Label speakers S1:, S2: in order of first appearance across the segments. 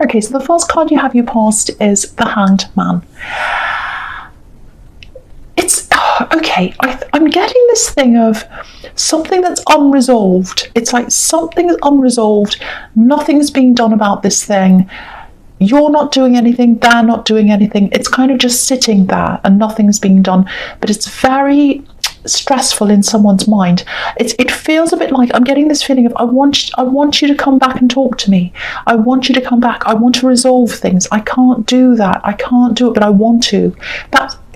S1: Okay, so the first card you have your past is the Hanged Man. It's okay. I'm getting this thing of something that's unresolved. It's like something is unresolved. Nothing's being done about this thing. You're not doing anything. They're not doing anything. It's kind of just sitting there and nothing's being done. But it's very stressful in someone's mind. It feels a bit like I'm getting this feeling of I want you to come back and talk to me. I want you to come back. I want to resolve things. I can't do that. I can't do it, but I want to.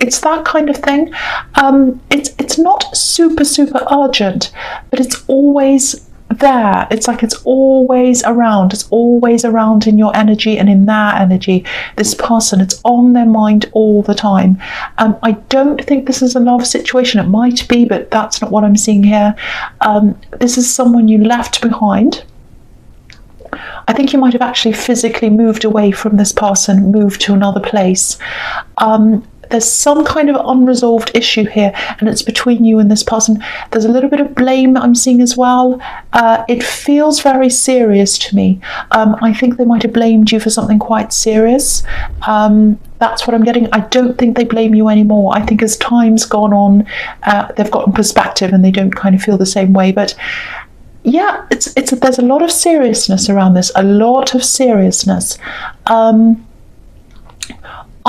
S1: It's that kind of thing. It's not super urgent, but it's always there. It's like it's always around. It's always around in your energy and in their energy. This person, it's on their mind all the time. I don't think this is a love situation. It might be, but that's not what I'm seeing here. This is someone you left behind. I think you might have actually physically moved away from this person, moved to another place. There's some kind of unresolved issue here, and it's between you and this person. There's a little bit of blame I'm seeing as well. It feels very serious to me. I think they might have blamed you for something quite serious. That's what I'm getting. I don't think they blame you anymore. I think as time's gone on, they've gotten perspective and they don't kind of feel the same way. But yeah, there's a lot of seriousness around this, a lot of seriousness.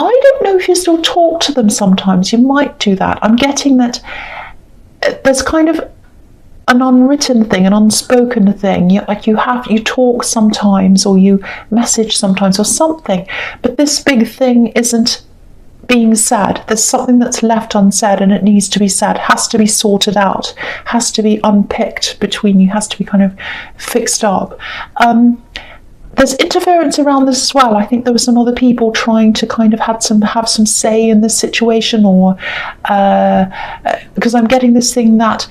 S1: I don't know if you still talk to them sometimes. You might do that. I'm getting that there's kind of an unwritten thing, an unspoken thing. You talk sometimes, or you message sometimes, or something. But this big thing isn't being said. There's something that's left unsaid, and it needs to be said. Has to be sorted out. Has to be unpicked between you. Has to be kind of fixed up. There's interference around this as well. I think there were some other people trying to kind of have some say in this situation, or because I'm getting this thing that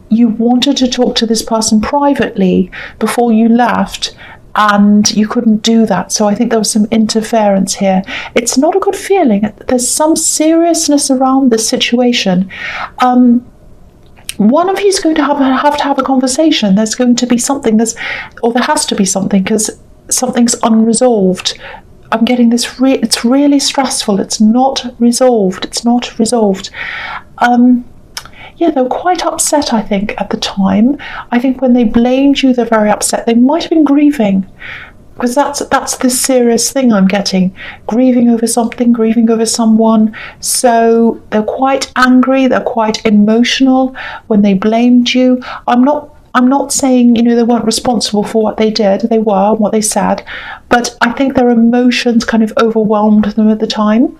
S1: you wanted to talk to this person privately before you left, and you couldn't do that. So I think there was some interference here. It's not a good feeling. There's some seriousness around this situation. One of you is going to have a conversation. There's going to be something. There has to be something, because something's unresolved. I'm getting this. It's really stressful. It's not resolved. Yeah, they were quite upset, I think, at the time. I think when they blamed you, they're very upset. They might have been grieving, because that's the serious thing I'm getting. Grieving over something, grieving over someone. So they're quite angry. They're quite emotional when they blamed you. I'm not saying, they weren't responsible for what they did. They were, and what they said. But I think their emotions kind of overwhelmed them at the time.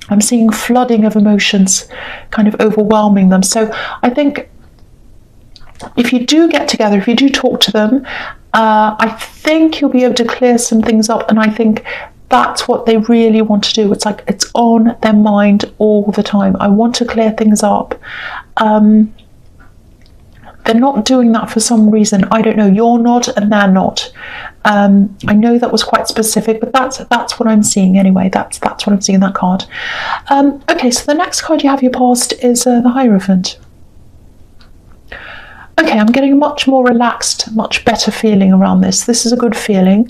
S1: I'm seeing flooding of emotions kind of overwhelming them. So I think if you do get together, if you do talk to them, I think you'll be able to clear some things up. And I think that's what they really want to do. It's like it's on their mind all the time. I want to clear things up. They're not doing that for some reason. I don't know. You're not, and they're not. I know that was quite specific, but that's what I'm seeing anyway. That's what I'm seeing in that card. Okay, so the next card you have your past is the Hierophant. Okay, I'm getting a much more relaxed, much better feeling around this. This is a good feeling.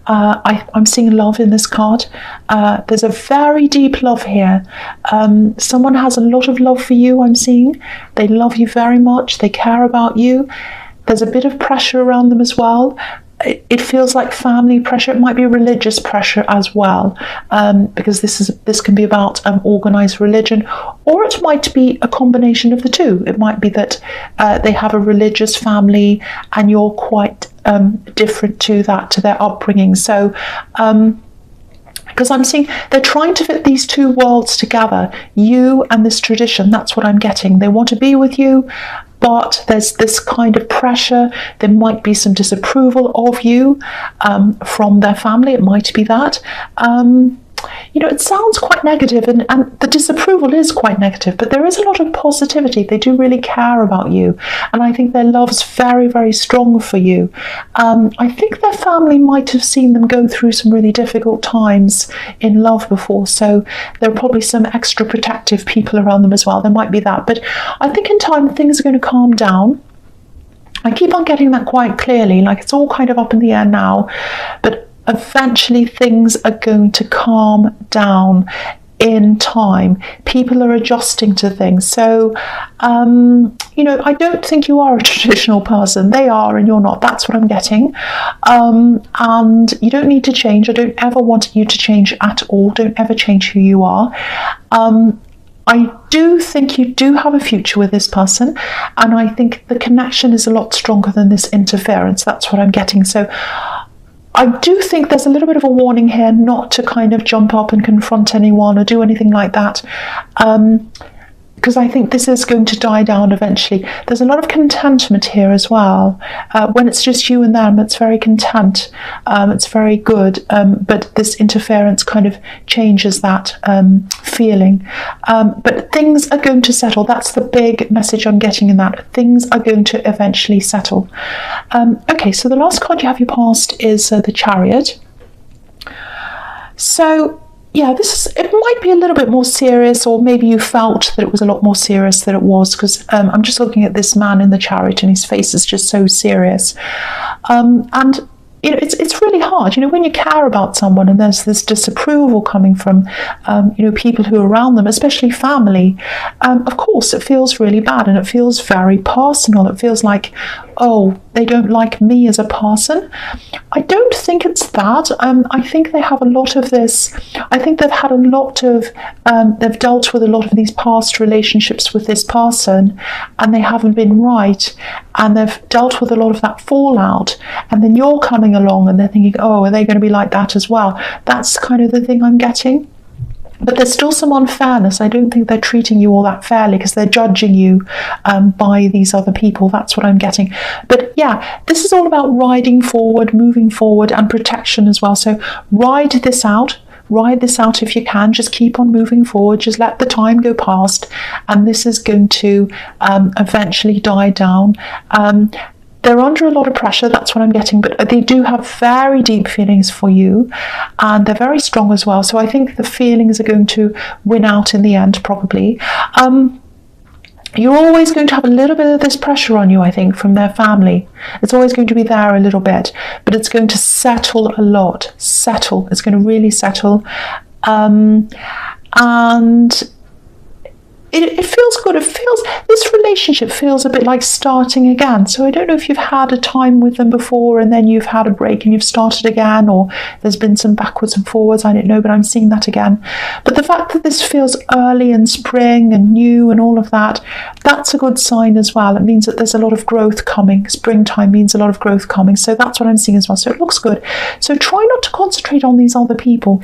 S1: I'm seeing love in this card. There's a very deep love here. Someone has a lot of love for you, I'm seeing. They love you very much. They care about you. There's a bit of pressure around them as well. It feels like family pressure. It might be religious pressure as well, because this can be about organised religion, or it might be a combination of the two. It might be that they have a religious family and you're quite different to their upbringing. So because I'm seeing they're trying to fit these two worlds together, you and this tradition. That's what I'm getting. They want to be with you, but there's this kind of pressure. There might be some disapproval of you from their family. It might be that. It sounds quite negative, and the disapproval is quite negative, but there is a lot of positivity. They do really care about you, and I think their love's very, very strong for you. I think their family might have seen them go through some really difficult times in love before, so there are probably some extra protective people around them as well. There might be that, but I think in time things are going to calm down. I keep on getting that quite clearly, like it's all kind of up in the air now, but eventually things are going to calm down in time. People are adjusting to things. So, I don't think you are a traditional person. They are and you're not. That's what I'm getting. And you don't need to change. I don't ever want you to change at all. Don't ever change who you are. I do think you do have a future with this person, and I think the connection is a lot stronger than this interference. That's what I'm getting. So I do think there's a little bit of a warning here not to kind of jump up and confront anyone or do anything like that, because I think this is going to die down eventually. There's a lot of contentment here as well. When it's just you and them, it's very content. It's very good. But this interference kind of changes that feeling. But things are going to settle. That's the big message I'm getting in that. Things are going to eventually settle. Okay, so the last card you have your past is the Chariot. So yeah, it might be a little bit more serious, or maybe you felt that it was a lot more serious than it was, because I'm just looking at this man in the Chariot and his face is just so serious. And it's really hard, when you care about someone and there's this disapproval coming from, people who are around them, especially family. Of course, it feels really bad and it feels very personal. It feels like, oh, they don't like me as a person. I don't think it's that. I think they have a lot of this. I think they've had a lot of, they've dealt with a lot of these past relationships with this person and they haven't been right. And they've dealt with a lot of that fallout. And then you're coming along and they're thinking, oh, are they going to be like that as well? That's kind of the thing I'm getting. But there's still some unfairness. I don't think they're treating you all that fairly because they're judging you by these other people. That's what I'm getting. But yeah, this is all about riding forward, moving forward, and protection as well. So ride this out. Ride this out if you can. Just keep on moving forward. Just let the time go past. And this is going to eventually die down. They're under a lot of pressure, that's what I'm getting, but they do have very deep feelings for you, and they're very strong as well. So I think the feelings are going to win out in the end, probably. You're always going to have a little bit of this pressure on you, I think, from their family. It's always going to be there a little bit, but it's going to settle a lot. Settle. It's going to really settle. And it feels good. This relationship feels a bit like starting again. So I don't know if you've had a time with them before and then you've had a break and you've started again, or there's been some backwards and forwards. I don't know, but I'm seeing that again. But the fact that this feels early and spring and new and all of that, that's a good sign as well. It means that there's a lot of growth coming. Springtime means a lot of growth coming. So that's what I'm seeing as well. So it looks good. So try not to concentrate on these other people.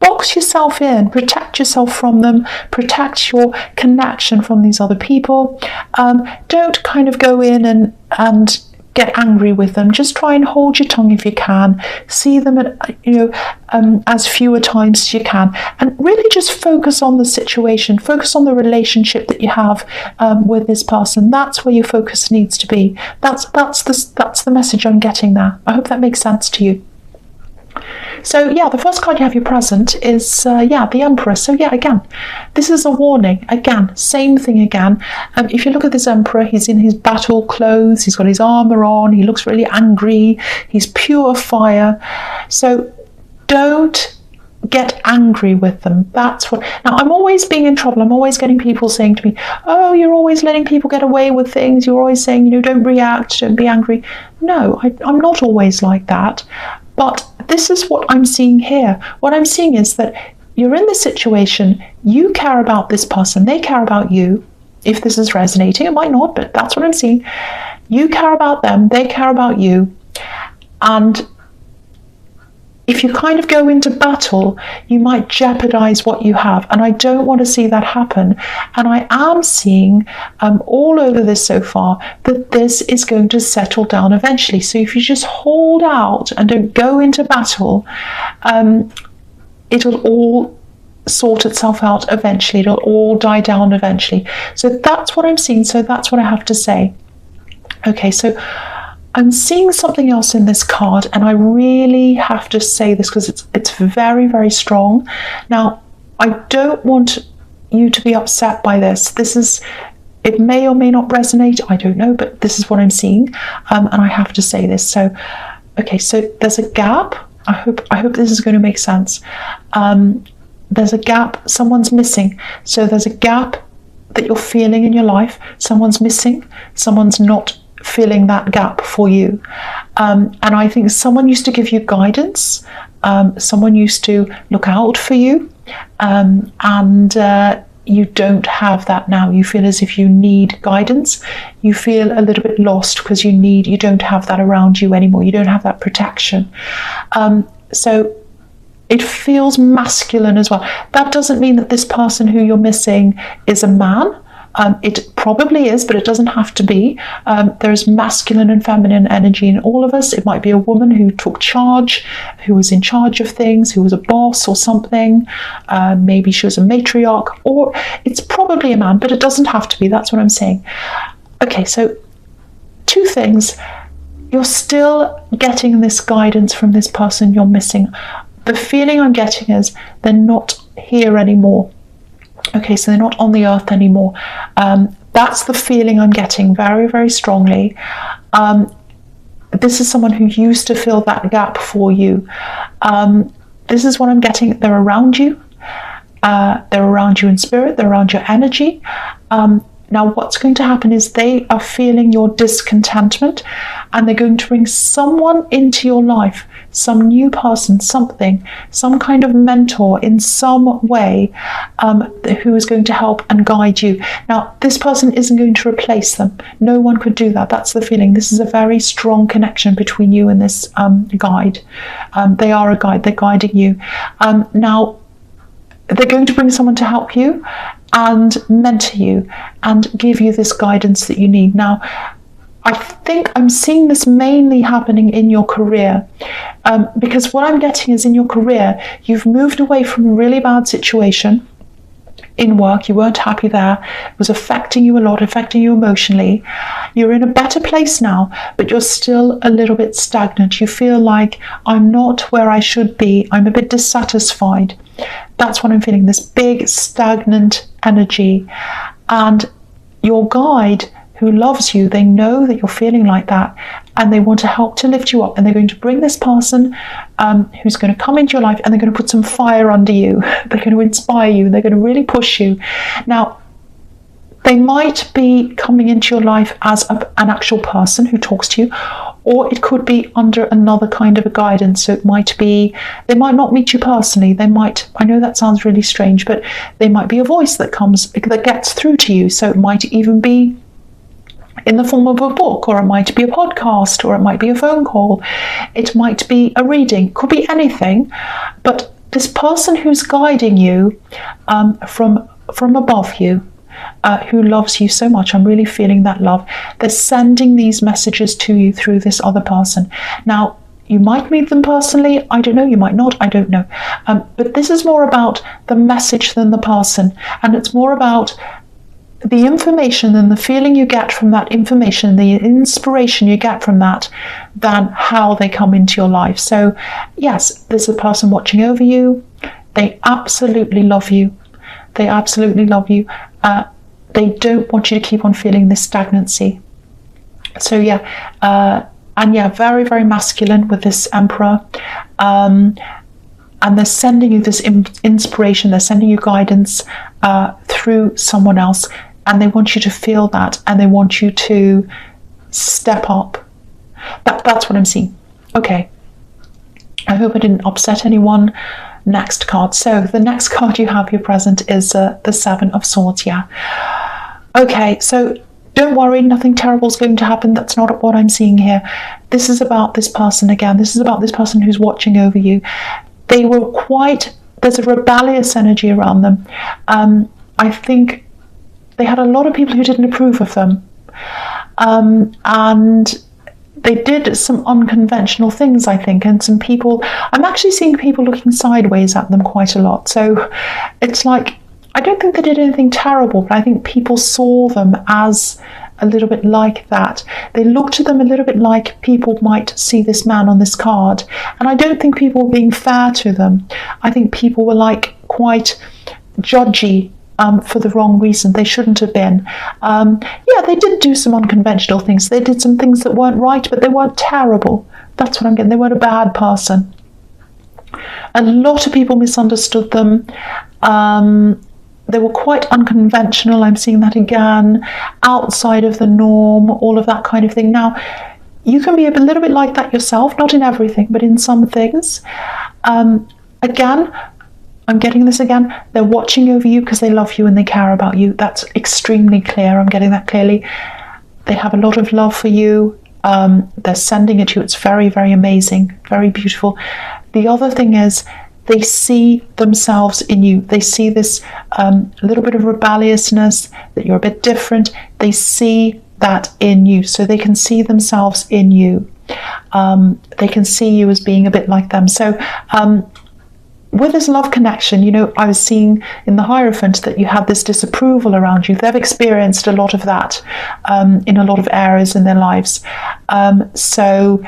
S1: Box yourself in, protect yourself from them, protect your connection from these other people. Don't kind of go in and get angry with them. Just try and hold your tongue if you can. See them at, as fewer times as you can, and really just focus on the situation. Focus on the relationship that you have with this person. That's where your focus needs to be. That's the message I'm getting there. I hope that makes sense to you. So yeah, the first card you have your present is the Emperor. So yeah, again, this is a warning. Again, same thing again. If you look at this Emperor, he's in his battle clothes, he's got his armor on, he looks really angry, he's pure fire. So don't get angry with them. That's what. Now, I'm always being in trouble. I'm always getting people saying to me, oh, you're always letting people get away with things. You're always saying, don't react, don't be angry. No, I'm not always like that. But this is what I'm seeing here. What I'm seeing is that you're in this situation, you care about this person, they care about you. If this is resonating, it might not, but that's what I'm seeing. You care about them, they care about you. And if you kind of go into battle, you might jeopardize what you have. And I don't want to see that happen. And I am seeing all over this so far that this is going to settle down eventually. So if you just hold out and don't go into battle, it'll all sort itself out eventually. It'll all die down eventually. So that's what I'm seeing. So that's what I have to say. Okay, so I'm seeing something else in this card, and I really have to say this because it's very, very strong. Now, I don't want you to be upset by this. It may or may not resonate, I don't know, but this is what I'm seeing, and I have to say this. So, okay, so there's a gap, I hope this is going to make sense. There's a gap, someone's missing. So there's a gap that you're feeling in your life. Someone's missing, someone's not filling that gap for you. And I think someone used to give you guidance, someone used to look out for you, and you don't have that now. You feel as if you need guidance. You feel a little bit lost because you don't have that around you anymore. You don't have that protection. So it feels masculine as well. That doesn't mean that this person who you're missing is a man. It probably is, but it doesn't have to be. There's masculine and feminine energy in all of us. It might be a woman who took charge, who was in charge of things, who was a boss or something. Maybe she was a matriarch, or it's probably a man, but it doesn't have to be. That's what I'm saying. Okay, so 2 things. You're still getting this guidance from this person you're missing. The feeling I'm getting is they're not here anymore. Okay, so they're not on the earth anymore. That's the feeling I'm getting very, very strongly. This is someone who used to fill that gap for you. This is what I'm getting. They're around you. They're around you in spirit. They're around your energy. Now, what's going to happen is they are feeling your discontentment, and they're going to bring someone into your life, some new person, something, some kind of mentor in some way, who is going to help and guide you. Now, this person isn't going to replace them. No one could do that. That's the feeling. This is a very strong connection between you and this guide. They are a guide. They're guiding you. Now, they're going to bring someone to help you and mentor you and give you this guidance that you need. Now, I think I'm seeing this mainly happening in your career, because what I'm getting is in your career, you've moved away from a really bad situation in work. You weren't happy there. It was affecting you a lot, affecting you emotionally. You're in a better place now, but you're still a little bit stagnant. You feel like, I'm not where I should be. I'm a bit dissatisfied. That's what I'm feeling, this big stagnant energy. And your guide who loves you, they know that you're feeling like that, and they want to help to lift you up, and they're going to bring this person who's going to come into your life, and they're going to put some fire under you. They're going to inspire you. They're going to really push you. Now, they might be coming into your life as an actual person who talks to you, or it could be under another kind of a guidance. So it might be, they might not meet you personally. They might, I know that sounds really strange, but they might be a voice that gets through to you. So it might even be in the form of a book, or it might be a podcast, or it might be a phone call. It might be a reading. It could be anything. But this person who's guiding you from above you, who loves you so much, I'm really feeling that love. They're sending these messages to you through this other person. Now, you might meet them personally. I don't know. You might not. I don't know. But this is more about the message than the person. And it's more about the information and the feeling you get from that information, the inspiration you get from that, than how they come into your life. So yes, there's a person watching over you. They absolutely love you. They absolutely love you. They don't want you to keep on feeling this stagnancy. So yeah, and yeah, very, very masculine with this Emperor. And they're sending you this inspiration. They're sending you guidance through someone else. And they want you to feel that, and they want you to step up. That's what I'm seeing. Okay. I hope I didn't upset anyone. Next card. So the next card you have here present is the Seven of Swords. Yeah. Okay. So don't worry. Nothing terrible is going to happen. That's not what I'm seeing here. This is about this person again. This is about this person who's watching over you. They were there's a rebellious energy around them. I think they had a lot of people who didn't approve of them. And they did some unconventional things, I think, and some people, I'm actually seeing people looking sideways at them quite a lot. So it's like, I don't think they did anything terrible, but I think people saw them as a little bit like that. They looked at them a little bit like people might see this man on this card. And I don't think people were being fair to them. I think people were like quite judgy for the wrong reason. They shouldn't have been. Yeah, they did do some unconventional things. They did some things that weren't right, but they weren't terrible. That's what I'm getting. They weren't a bad person. A lot of people misunderstood them. They were quite unconventional. I'm seeing that again, outside of the norm, all of that kind of thing. Now, you can be a little bit like that yourself, not in everything, but in some things. Again, I'm getting this again. They're watching over you because they love you and they care about you. That's extremely clear. I'm getting that clearly. They have a lot of love for you. They're sending it to you. It's very, very amazing, very beautiful. The other thing is, they see themselves in you. They see this little bit of rebelliousness, that you're a bit different. They see that in you, so they can see themselves in you. They can see you as being a bit like them. So with this love connection, you know, I was seeing in the Hierophant that you have this disapproval around you. They've experienced a lot of that in a lot of areas in their lives. So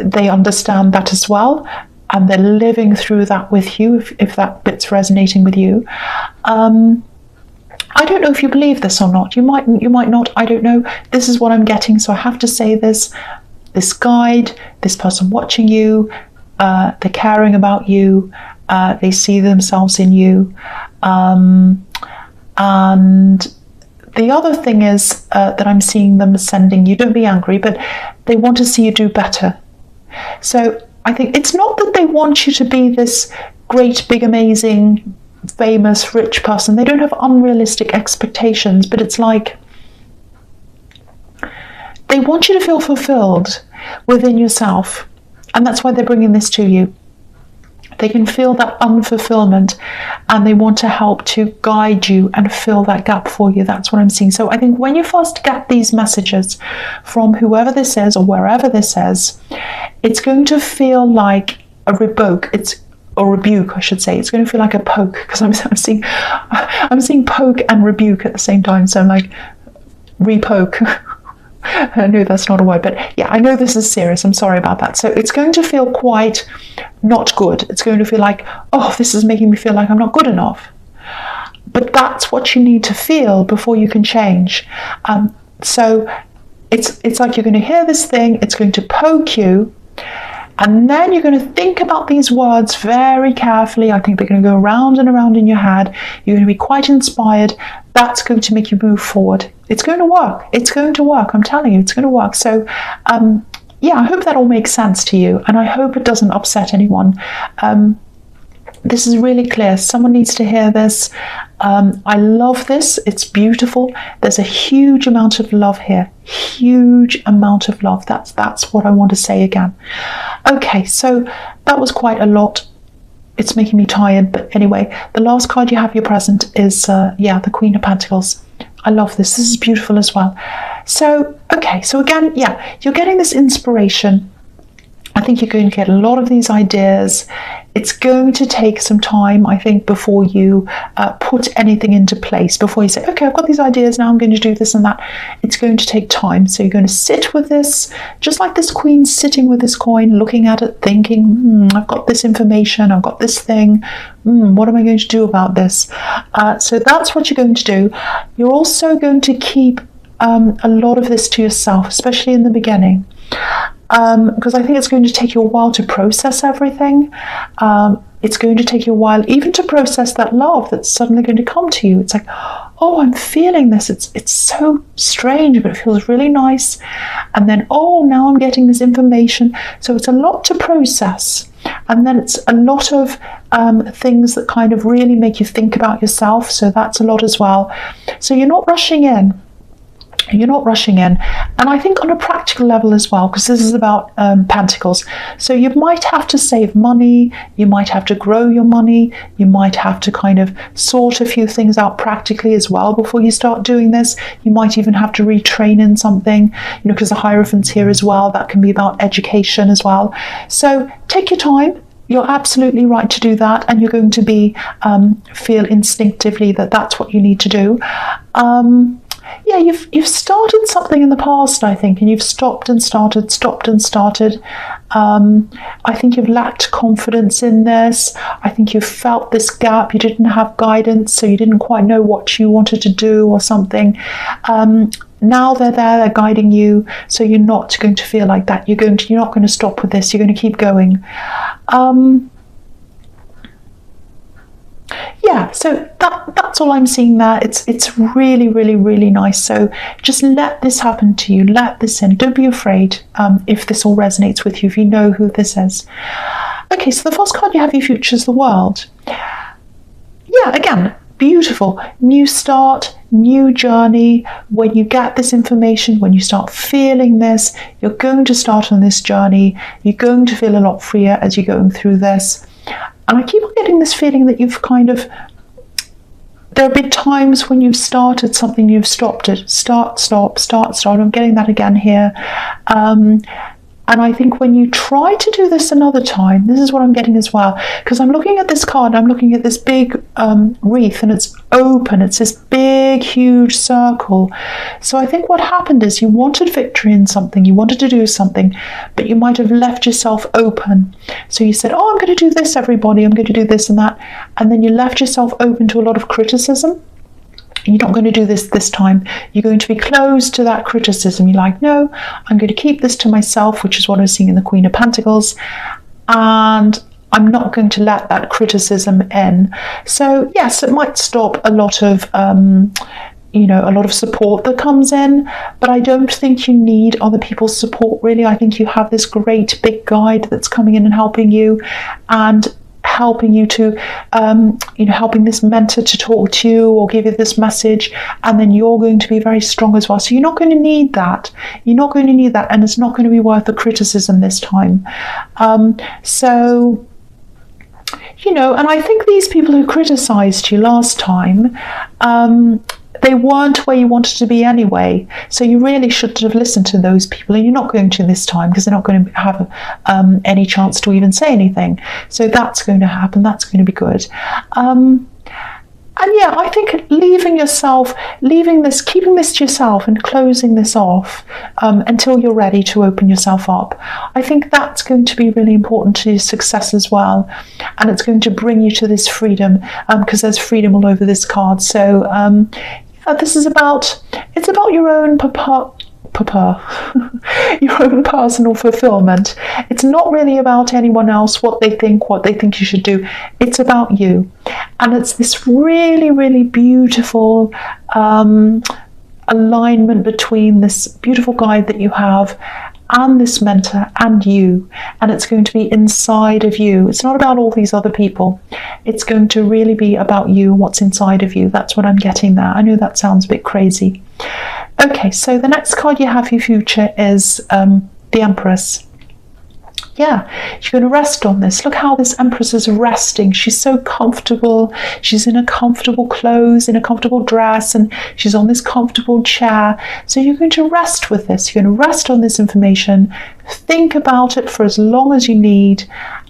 S1: they understand that as well. And they're living through that with you, if that bit's resonating with you. I don't know if you believe this or not. You might not. I don't know. This is what I'm getting, so I have to say this. This guide, this person watching you, they're caring about you. They see themselves in you. And the other thing is that I'm seeing them sending you. Don't be angry, but they want to see you do better. So I think it's not that they want you to be this great, big, amazing, famous, rich person. They don't have unrealistic expectations, but it's like they want you to feel fulfilled within yourself. And that's why they're bringing this to you. They can feel that unfulfillment and they want to help to guide you and fill that gap for you. That's what I'm seeing. So I think when you first get these messages from whoever this is or wherever this is, it's going to feel like a rebuke. Or rebuke, I should say. It's going to feel like a poke, because I'm seeing poke and rebuke at the same time. So I'm like, repoke. I know that's not a word, but yeah, I know this is serious. I'm sorry about that. So it's going to feel quite not good. It's going to feel like, oh, this is making me feel like I'm not good enough. But that's what you need to feel before you can change. So it's like you're going to hear this thing, it's going to poke you, and then you're going to think about these words very carefully. I think they're going to go around and around in your head. You're going to be quite inspired. That's going to make you move forward. It's going to work. It's going to work. I'm telling you, it's going to work. So, yeah, I hope that all makes sense to you. And I hope it doesn't upset anyone. This is really clear. Someone needs to hear this. I love this. It's beautiful. There's a huge amount of love here. Huge amount of love. That's what I want to say again. Okay, so that was quite a lot. It's making me tired, but anyway, the last card you have your present is the Queen of Pentacles. I love this. This is beautiful as well. So, okay, so again, yeah, you're getting this inspiration. I think you're going to get a lot of these ideas. It's going to take some time, I think, before you put anything into place, before you say, okay, I've got these ideas, now I'm going to do this and that. It's going to take time. So you're going to sit with this, just like this queen sitting with this coin, looking at it, thinking, I've got this information, I've got this thing, what am I going to do about this? So that's what you're going to do. You're also going to keep a lot of this to yourself, especially in the beginning. Because I think it's going to take you a while to process everything. It's going to take you a while even to process that love that's suddenly going to come to you. It's like, oh, I'm feeling this. It's so strange, but it feels really nice. And then, oh, now I'm getting this information. So it's a lot to process. And then it's a lot of things that kind of really make you think about yourself. So that's a lot as well. So you're not rushing in. You're not rushing in. And I think on a practical level as well, because this is about Pentacles, so you might have to save money, you might have to grow your money, you might have to kind of sort a few things out practically as well before you start doing this. You might even have to retrain in something, because the Hierophant's here as well. That can be about education as well. So take your time. You're absolutely right to do that, and you're going to be feel instinctively that that's what you need to do. Yeah, you've started something in the past, I think, and you've stopped and started. I think you've lacked confidence in this. I think you've felt this gap. You didn't have guidance, so you didn't quite know what you wanted to do or something. Now they're there, they're guiding you, so you're not going to feel like that. You're not going to stop with this. You're going to keep going. yeah, so that's all I'm seeing there. It's really, really, really nice. So just let this happen to you. Let this in. Don't be afraid if this all resonates with you, if you know who this is. Okay, so the first card you have, your future, is the World. Yeah, again, beautiful. New start, new journey. When you get this information, when you start feeling this, you're going to start on this journey. You're going to feel a lot freer as you're going through this. And I keep on getting this feeling that you've there have been times when you've started something, you've stopped it. Start, stop, start, stop. I'm getting that again here. And I think when you try to do this another time, this is what I'm getting as well. Because I'm looking at this card, I'm looking at this big wreath, and it's open. It's this big, huge circle. So I think what happened is you wanted victory in something, you wanted to do something, but you might have left yourself open. So you said, oh, I'm going to do this, everybody. I'm going to do this and that. And then you left yourself open to a lot of criticism. You're not going to do this time. You're going to be closed to that criticism. You're like, no, I'm going to keep this to myself, which is what I was seeing in the Queen of Pentacles. And I'm not going to let that criticism in. So yes, it might stop a lot of, a lot of support that comes in, but I don't think you need other people's support, really. I think you have this great big guide that's coming in and helping you, and helping you to, helping this mentor to talk to you or give you this message, and then you're going to be very strong as well. So you're not going to need that. You're not going to need that, and it's not going to be worth the criticism this time. And I think these people who criticized you last time, they weren't where you wanted to be anyway. So you really should have listened to those people, and you're not going to this time because they're not going to have any chance to even say anything. So that's going to happen. That's going to be good. And yeah, I think keeping this to yourself and closing this off until you're ready to open yourself up, I think that's going to be really important to your success as well. And it's going to bring you to this freedom, because there's freedom all over this card. So this is about your own your own personal fulfillment. It's not really about anyone else, what they think you should do. It's about you. And it's this really, really beautiful alignment between this beautiful guide that you have and this mentor and you, and it's going to be inside of you. It's not about all these other people. It's going to really be about you and what's inside of you. That's what I'm getting there. I know that sounds a bit crazy. Okay, so the next card you have for your future is the Empress. Yeah, you're going to rest on this. Look how this Empress is resting. She's so comfortable. She's in a comfortable clothes, in a comfortable dress, and she's on this comfortable chair. So you're going to rest with this. You're going to rest on this information. Think about it for as long as you need,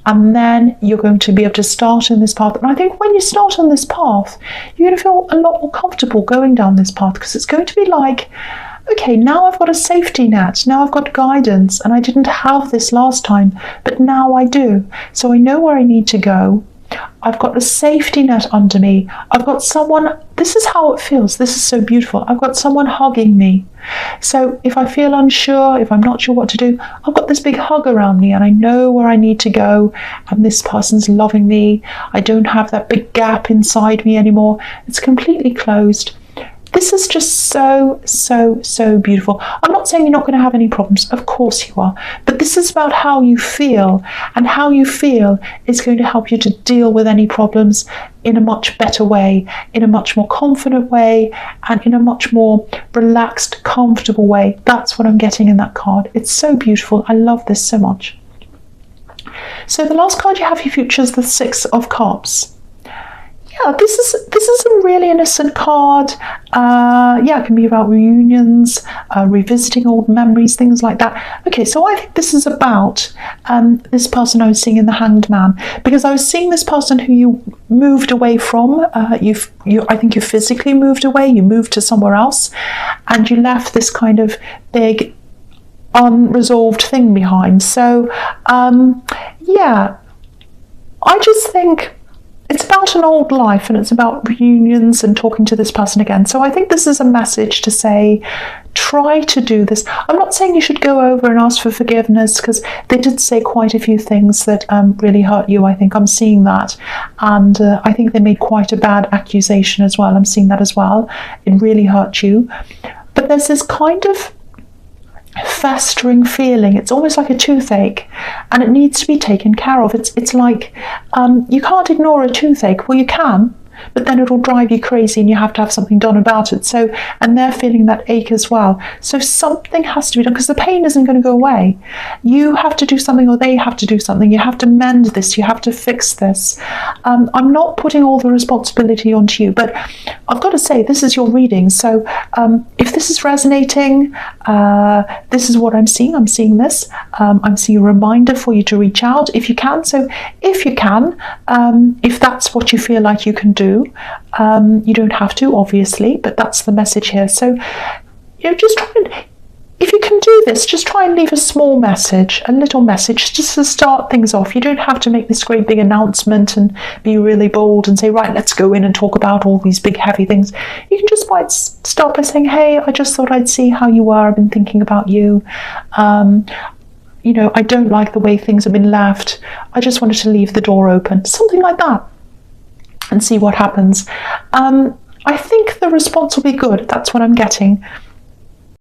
S1: and then you're going to be able to start in this path. And I think when you start on this path, you're going to feel a lot more comfortable going down this path, because it's going to be like, okay, now I've got a safety net, now I've got guidance, and I didn't have this last time, but now I do. So I know where I need to go. I've got a safety net under me. I've got someone, this is how it feels. This is so beautiful. I've got someone hugging me. So if I feel unsure, if I'm not sure what to do, I've got this big hug around me, and I know where I need to go, and this person's loving me. I don't have that big gap inside me anymore. It's completely closed. This is just so, so, so beautiful. I'm not saying you're not going to have any problems. Of course you are. But this is about how you feel. And how you feel is going to help you to deal with any problems in a much better way, in a much more confident way, and in a much more relaxed, comfortable way. That's what I'm getting in that card. It's so beautiful. I love this so much. So the last card you have for your future is the Six of Cups. Yeah, this is a really innocent card. It can be about reunions, revisiting old memories, things like that. Okay, so I think this is about this person I was seeing in the Hanged Man, because I was seeing this person who you moved away from. I think you physically moved away. You moved to somewhere else, and you left this kind of big unresolved thing behind. So I just think it's about about an old life, and it's about reunions and talking to this person again. So I think this is a message to say, try to do this. I'm not saying you should go over and ask for forgiveness, because they did say quite a few things that really hurt you. I think I'm seeing that, and I think they made quite a bad accusation as well. I'm seeing that as well. It really hurt you. But there's this kind of festering feeling. It's almost like a toothache, and it needs to be taken care of. It's like you can't ignore a toothache. Well, you can, but then it'll drive you crazy and you have to have something done about it. So, and they're feeling that ache as well. So something has to be done, because the pain isn't going to go away. You have to do something, or they have to do something. You have to mend this. You have to fix this. I'm not putting all the responsibility onto you, but I've got to say, this is your reading. So if this is resonating, this is what I'm seeing. I'm seeing this. I'm seeing a reminder for you to reach out if you can. So if you can, if that's what you feel like you can do, you don't have to, obviously, but that's the message here. So, just try and, if you can do this, just try and leave a small message, a little message, just to start things off. You don't have to make this great big announcement and be really bold and say, right, let's go in and talk about all these big heavy things. You can just start by saying, hey, I just thought I'd see how you were. I've been thinking about you. I don't like the way things have been left. I just wanted to leave the door open. Something like that. And see what happens. I think the response will be good. That's what I'm getting.